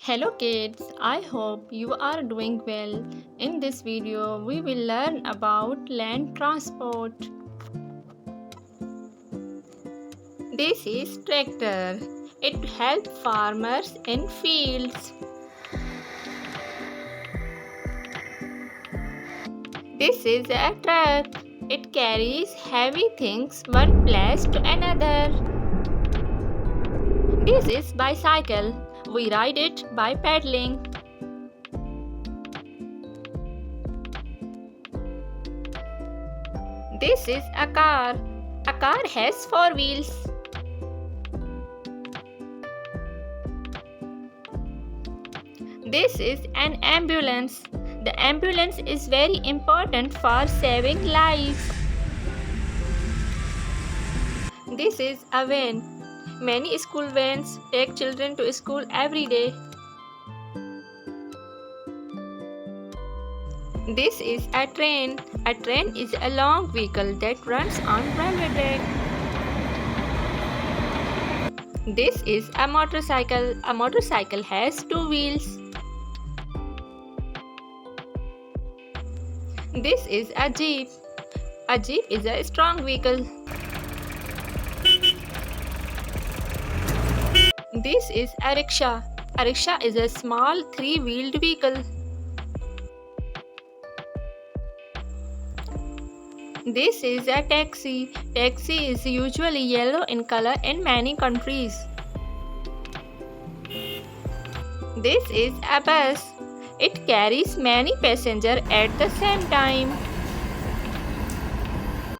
Hello kids, I hope you are doing well. In this video, we will learn about land transport. This is tractor. It helps farmers in fields. This is a truck. It carries heavy things one place to another. This is bicycle. We ride it by pedaling. This is a car. A car has four wheels. This is an ambulance. The ambulance is very important for saving lives. This is a van. Many school vans take children to school every day. This is a train. A train is a long vehicle that runs on railway track. This is a motorcycle. A motorcycle has two wheels. This is a jeep. A jeep is a strong vehicle. This is a rickshaw. A rickshaw is a small three-wheeled vehicle. This is a taxi. Taxi is usually yellow in color in many countries. This is a bus. It carries many passengers at the same time.